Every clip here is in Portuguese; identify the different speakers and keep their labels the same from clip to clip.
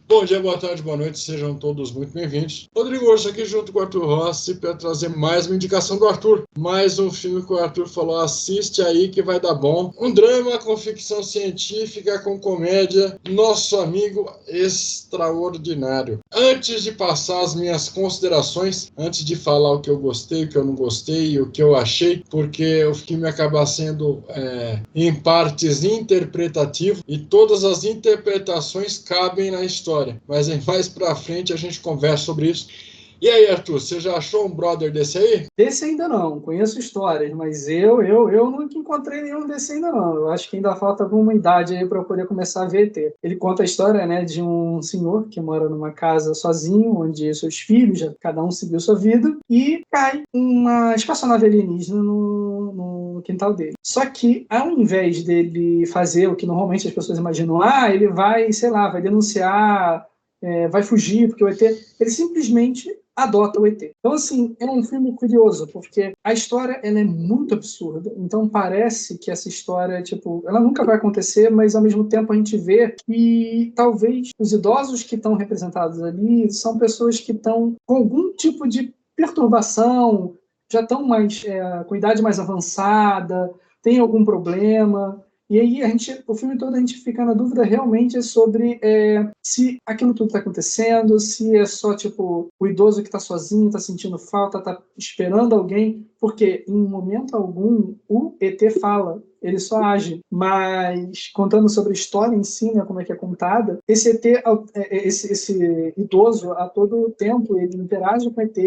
Speaker 1: Bom dia, boa tarde, boa noite, sejam todos muito bem-vindos. Rodrigo Orso aqui junto com o Arthur Rossi para trazer mais uma indicação do Arthur. Mais um filme que o Arthur falou, assiste aí que vai dar bom. Um drama com ficção científica, com comédia, nosso amigo extraordinário. Antes de passar as minhas considerações, antes de falar o que eu gostei, o que eu não gostei, o que eu achei, porque o filme acaba sendo, em partes, interpretativo e todas as interpretações cabem na história. Mas mais pra frente a gente conversa sobre isso. E aí, Arthur, você já achou um brother desse aí?
Speaker 2: Desse ainda não, conheço histórias, mas eu nunca encontrei nenhum desse ainda não. Eu acho que ainda falta alguma idade aí para eu poder começar a ver ET. Ele conta a história, né, de um senhor que mora numa casa sozinho, onde seus filhos, já cada um seguiu sua vida, e cai uma espaçonave alienígena no quintal dele. Só que, ao invés dele fazer o que normalmente as pessoas imaginam, ele vai, sei lá, vai denunciar, vai fugir, porque o ET, ele simplesmente adota o ET. Então, assim, é um filme curioso, porque a história ela é muito absurda. Então, parece que essa história, tipo, ela nunca vai acontecer, mas, ao mesmo tempo, a gente vê que, talvez, os idosos que estão representados ali são pessoas que estão com algum tipo de perturbação, já estão mais, com idade mais avançada, tem algum problema. E aí o filme todo a gente fica na dúvida realmente sobre se aquilo tudo está acontecendo, se é só tipo o idoso que está sozinho, está sentindo falta, está esperando alguém, porque em momento algum o ET fala, ele só age. Mas contando sobre a história em si, né, como é que é contada, esse ET, esse idoso a todo tempo ele interage com o ET.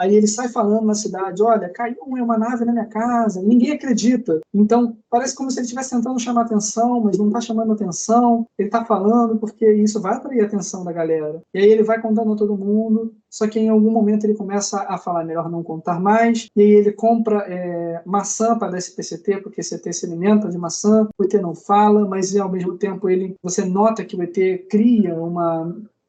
Speaker 2: Aí ele sai falando na cidade, olha, caiu uma nave na minha casa, ninguém acredita. Então, parece como se ele estivesse tentando chamar atenção, mas não está chamando atenção. Ele está falando porque isso vai atrair a atenção da galera. E aí ele vai contando a todo mundo, só que em algum momento ele começa a falar, melhor não contar mais. E aí ele compra maçã para dar esse PCT, porque esse ET se alimenta de maçã. O ET não fala, mas ao mesmo tempo você nota que o ET cria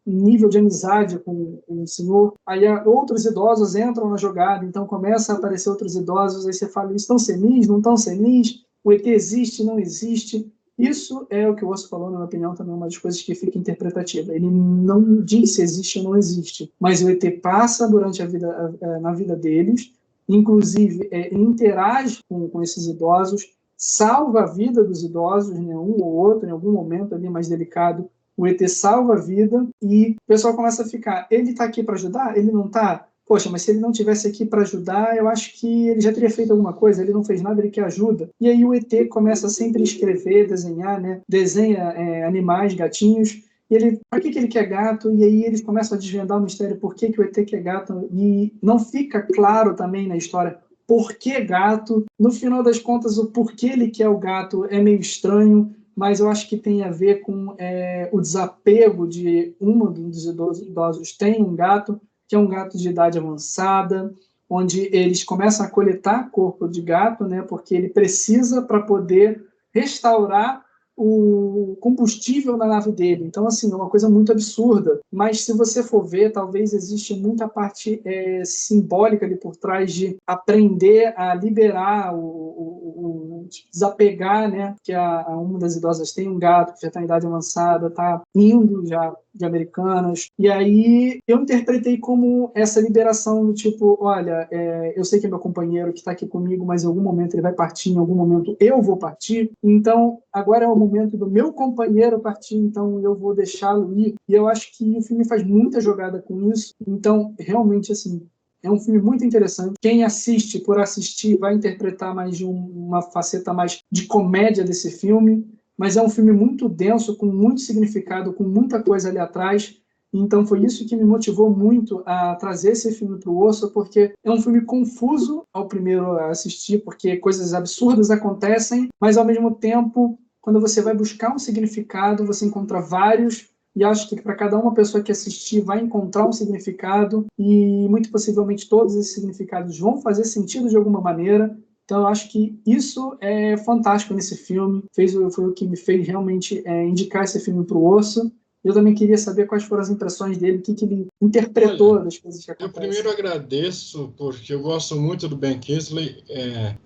Speaker 2: um nível de amizade com o senhor, aí outros idosos entram na jogada, então começa a aparecer outros idosos, aí você fala, estão senis, não estão senis, o ET existe, não existe. Isso é o que o Osso falou, na minha opinião, também é uma das coisas que fica interpretativa. Ele não diz se existe ou não existe, mas o ET passa durante a vida, na vida deles, inclusive interage com esses idosos, salva a vida dos idosos, né, um ou outro, em algum momento ali mais delicado, o ET salva a vida e o pessoal começa a ficar, ele está aqui para ajudar? Ele não está? Poxa, mas se ele não tivesse aqui para ajudar, eu acho que ele já teria feito alguma coisa, ele não fez nada, ele quer ajuda. E aí o ET começa sempre a escrever, desenhar, né? Desenha animais, gatinhos, e ele, para que ele quer gato? E aí eles começam a desvendar o mistério, por que o ET quer gato? E não fica claro também na história por que gato. No final das contas, o porquê ele quer o gato é meio estranho, mas eu acho que tem a ver com o desapego de dos idosos tem um gato, que é um gato de idade avançada, onde eles começam a coletar corpo de gato, né, porque ele precisa para poder restaurar o combustível na nave dele. Então, assim, é uma coisa muito absurda. Mas se você for ver, talvez existe muita parte simbólica ali por trás de aprender a liberar desapegar, né? Que uma das idosas tem um gato que já está em idade avançada, está indo já de Americanas. E aí eu interpretei como essa liberação do tipo, olha, eu sei que é meu companheiro que está aqui comigo, mas em algum momento ele vai partir, em algum momento eu vou partir. Então, agora é o momento do meu companheiro partir, então eu vou deixá-lo ir. E eu acho que o filme faz muita jogada com isso. Então, realmente, assim, é um filme muito interessante. Quem assiste por assistir vai interpretar mais de uma faceta mais de comédia desse filme, mas é um filme muito denso, com muito significado, com muita coisa ali atrás. Então foi isso que me motivou muito a trazer esse filme para o Osso, porque é um filme confuso ao primeiro assistir, porque coisas absurdas acontecem, mas ao mesmo tempo, quando você vai buscar um significado, você encontra vários, e acho que para cada uma pessoa que assistir vai encontrar um significado, e muito possivelmente todos esses significados vão fazer sentido de alguma maneira. Então, eu acho que isso é fantástico nesse filme. Foi o que me fez realmente indicar esse filme para o Osso. Eu também queria saber quais foram as impressões dele, o que ele interpretou das coisas que
Speaker 1: Eu
Speaker 2: acontecem.
Speaker 1: primeiro agradeço, porque eu gosto muito do Ben Kingsley, é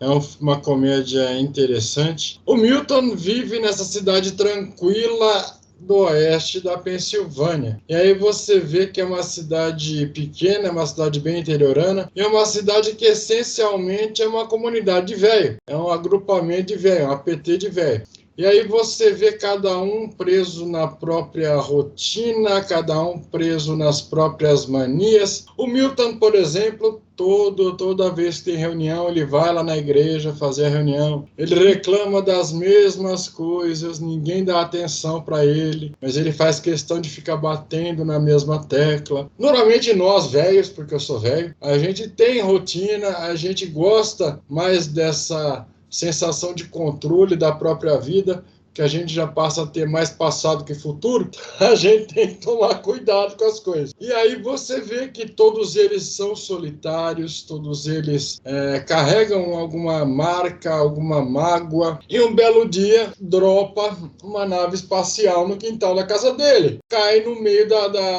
Speaker 1: uma comédia interessante. O Milton vive nessa cidade tranquila do oeste da Pensilvânia. E aí você vê que é uma cidade pequena, é uma cidade bem interiorana, e é uma cidade que essencialmente é uma comunidade de velho, é um agrupamento de velho, um APT de velho. E aí você vê cada um preso na própria rotina, cada um preso nas próprias manias. O Milton, por exemplo, toda vez que tem reunião, ele vai lá na igreja fazer a reunião. Ele reclama das mesmas coisas, ninguém dá atenção para ele, mas ele faz questão de ficar batendo na mesma tecla. Normalmente nós, velhos, porque eu sou velho, a gente tem rotina, a gente gosta mais dessa sensação de controle da própria vida, que a gente já passa a ter mais passado que futuro, a gente tem que tomar cuidado com as coisas. E aí você vê que todos eles são solitários, todos eles carregam alguma marca, alguma mágoa, e um belo dia dropa uma nave espacial no quintal da casa dele, cai no meio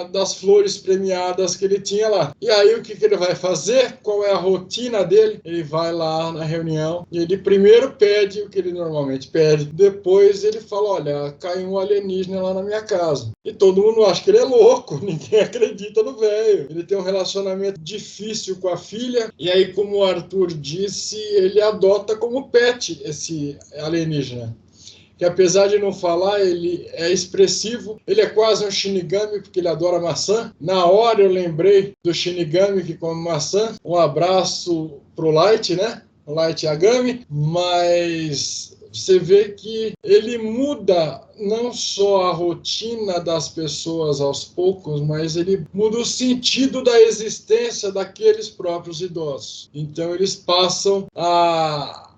Speaker 1: das flores premiadas que ele tinha lá. E aí o que ele vai fazer? Qual é a rotina dele? Ele vai lá na reunião e ele primeiro pede o que ele normalmente pede, depois ele fala, olha, caiu um alienígena lá na minha casa. E todo mundo acha que ele é louco, ninguém acredita no velho. Ele tem um relacionamento difícil com a filha, e aí, como o Arthur disse, ele adota como pet esse alienígena. Que apesar de não falar, ele é expressivo, ele é quase um Shinigami, porque ele adora maçã. Na hora eu lembrei do Shinigami que come maçã. Um abraço pro Light, né? O Light Yagami, mas você vê que ele muda não só a rotina das pessoas aos poucos, mas ele muda o sentido da existência daqueles próprios idosos. Então eles passam a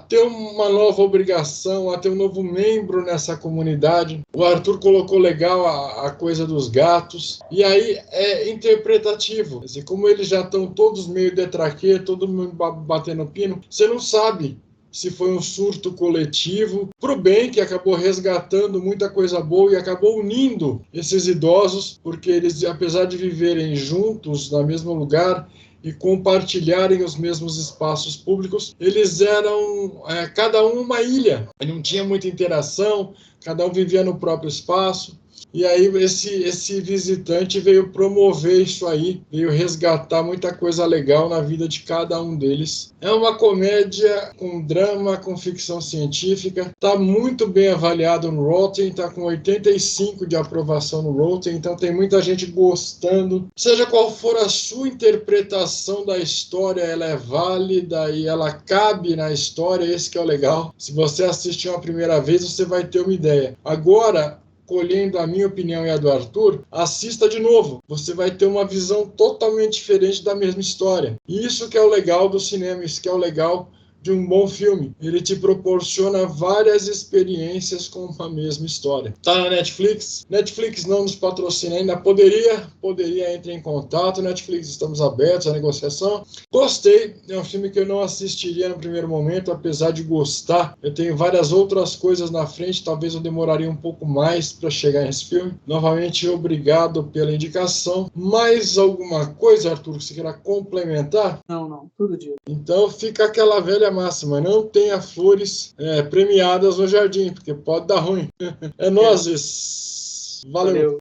Speaker 1: ter uma nova obrigação, a ter um novo membro nessa comunidade. O Arthur colocou legal a coisa dos gatos, e aí é interpretativo. Quer dizer, como eles já estão todos meio detraquê, todo mundo batendo pino, você não sabe se foi um surto coletivo, para o bem, que acabou resgatando muita coisa boa e acabou unindo esses idosos, porque eles, apesar de viverem juntos no mesmo lugar e compartilharem os mesmos espaços públicos, eles eram cada um uma ilha, não tinha muita interação, cada um vivia no próprio espaço. E aí esse visitante veio promover isso aí, veio resgatar muita coisa legal na vida de cada um deles. É uma comédia com drama, com ficção científica, está muito bem avaliado no Rotten, está com 85 de aprovação no Rotten, então tem muita gente gostando. Seja qual for a sua interpretação da história, ela é válida e ela cabe na história, esse que é o legal. Se você assistir uma primeira vez, você vai ter uma ideia. Agora, colhendo a minha opinião e a do Arthur, assista de novo. Você vai ter uma visão totalmente diferente da mesma história. E isso que é o legal do cinema, isso que é o legal de um bom filme. Ele te proporciona várias experiências com a mesma história. Tá na Netflix? Netflix não nos patrocina ainda. Poderia entrar em contato. Netflix, estamos abertos à negociação. Gostei. É um filme que eu não assistiria no primeiro momento, apesar de gostar. Eu tenho várias outras coisas na frente. Talvez eu demoraria um pouco mais para chegar nesse filme. Novamente, obrigado pela indicação. Mais alguma coisa, Arthur, que você queira complementar?
Speaker 2: Não. Tudo dito.
Speaker 1: Então fica aquela velha máxima, não tenha flores premiadas no jardim, porque pode dar ruim. É nóis. Valeu.